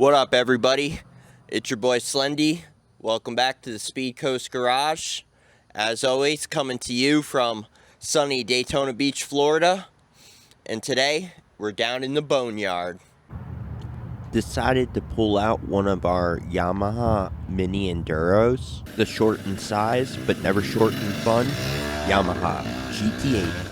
What up, everybody? It's your boy Slendy. Welcome back to the SpeedCoast Garage. As always, coming to you from sunny Daytona Beach, Florida. And today, we're down in the boneyard. Decided to pull out one of our Yamaha mini enduros. The short in size, but never short in fun. Yamaha GT80.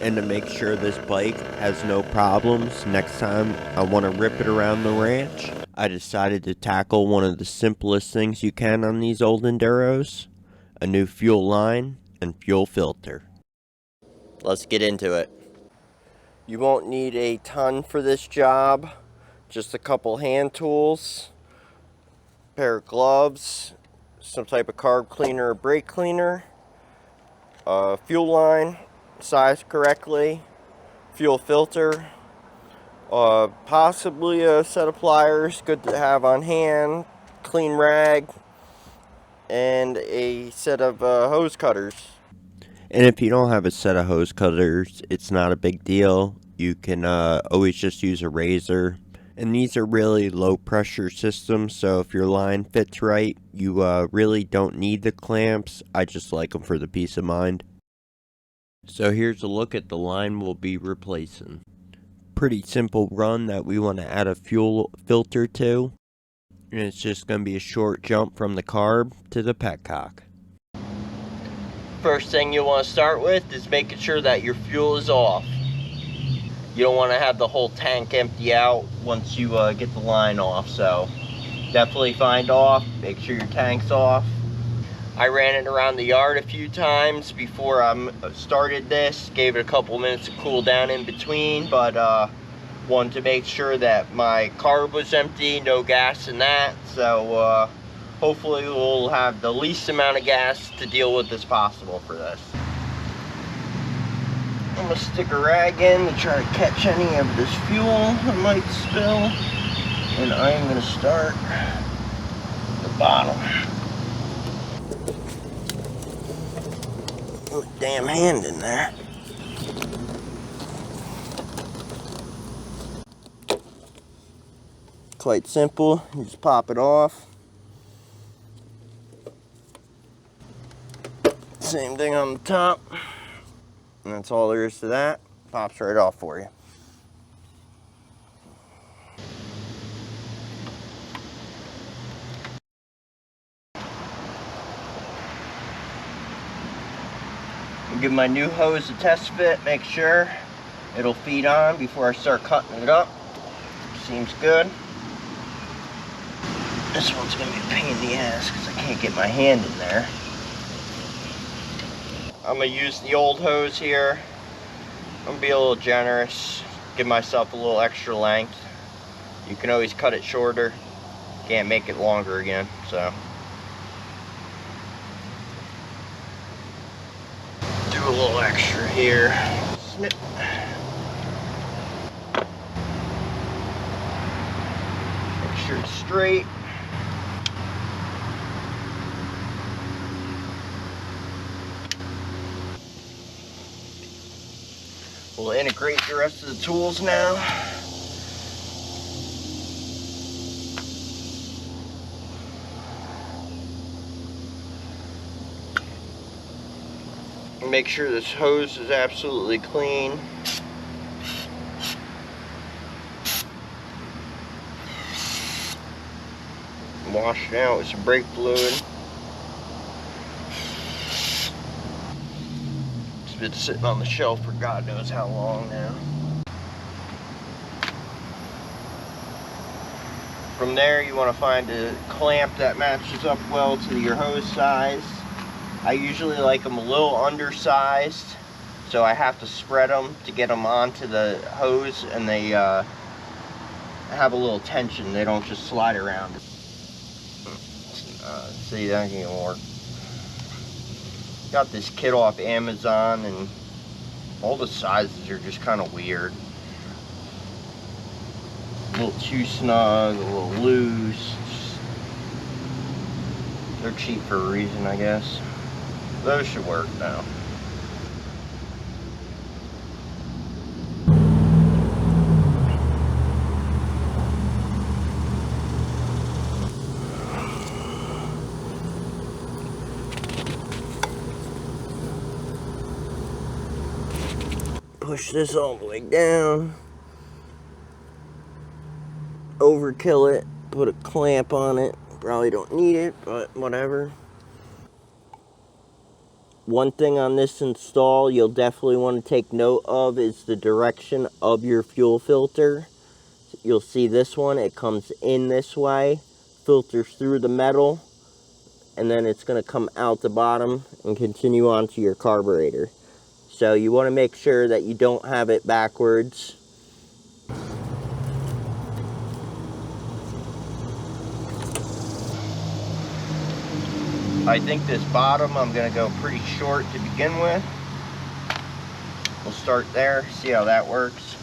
And to make sure this bike has no problems next time I want to rip it around the ranch, I decided to tackle one of the simplest things you can on these old enduros: a new fuel line and fuel filter. Let's get into it. You won't need a ton for this job, just a couple hand tools, a pair of gloves, some type of carb cleaner or brake cleaner, a fuel line sized correctly, fuel filter, possibly a set of pliers, good to have on hand, clean rag, and a set of hose cutters. And if you don't have a set of hose cutters, it's not a big deal. You can always just use a razor. And these are really low pressure systems, so if your line fits right, you really don't need the clamps. I just like them for the peace of mind. So here's a look at the line we'll be replacing. Pretty simple run that we want to add a fuel filter to. And it's just going to be a short jump from the carb to the petcock. First thing you want to start with is making sure that your fuel is off. You don't want to have the whole tank empty out once you get the line off. So definitely find off, make sure your tank's off. I ran it around the yard a few times before I started this. Gave it a couple minutes to cool down in between, but wanted to make sure that my carb was empty, no gas in that. So hopefully we'll have the least amount of gas to deal with as possible for this. I'm gonna stick a rag in to try to catch any of this fuel that might spill. And I am gonna start at the bottom. Oh, damn hand in there. Quite simple. You just pop it off. Same thing on the top. And that's all there is to that. Pops right off for you. Give my new hose a test fit, make sure it'll feed on before I start cutting it up. Seems good. This one's gonna be a pain in the ass because I can't get my hand in there. I'm gonna use the old hose here. I'm gonna be a little generous, give myself a little extra length. You can always cut it shorter, can't make it longer again, so. Do a little extra here. Snip. Make sure it's straight. We'll integrate the rest of the tools now. Make sure this hose is absolutely clean. Wash it out with some brake fluid. It's been sitting on the shelf for God knows how long now. From there, you want to find a clamp that matches up well to your hose size. I usually like them a little undersized, so I have to spread them to get them onto the hose, and they have a little tension. They don't just slide around. See, that ain't gonna work. Got this kit off Amazon, and all the sizes are just kind of weird. A little too snug, a little loose. They're cheap for a reason, I guess. Those should work now. push this all the way down, overkill it, put a clamp on it. Probably don't need it, but whatever. One thing on this install you'll definitely want to take note of is the direction of your fuel filter. You'll see this one, it comes in this way, filters through the metal, and then it's going to come out the bottom and continue on to your carburetor. So you want to make sure that you don't have it backwards. I think this bottom I'm going to go pretty short to begin with. We'll start there, see how that works.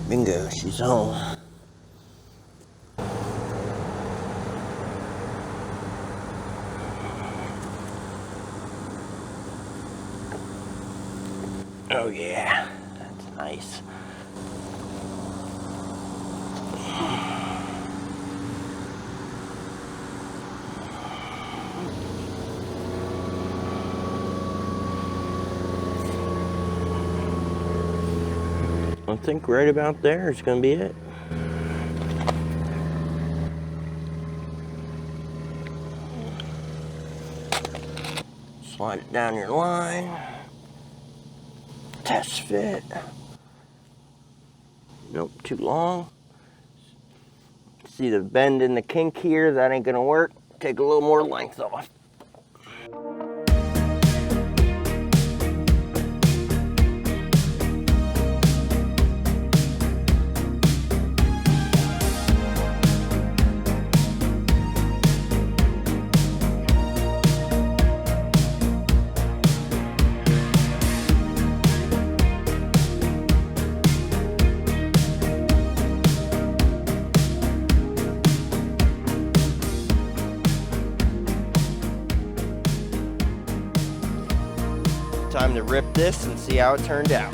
Bingo, she's home. Oh yeah, that's nice. I think right about there is going to be it. Slide it down your line. Test fit. Nope, too long. See the bend in the kink here? That ain't going to work. Take a little more length off. Time to rip this and see how it turned out.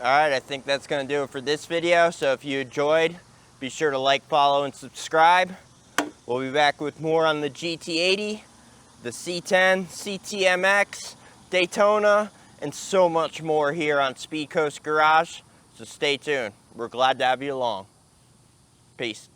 Alright, I think that's going to do it for this video. So if you enjoyed, be sure to like, follow, and subscribe. We'll be back with more on the GT80, the C10, CTMX, Daytona, and so much more here on SpeedCoast Garage. So stay tuned. We're glad to have you along. Peace.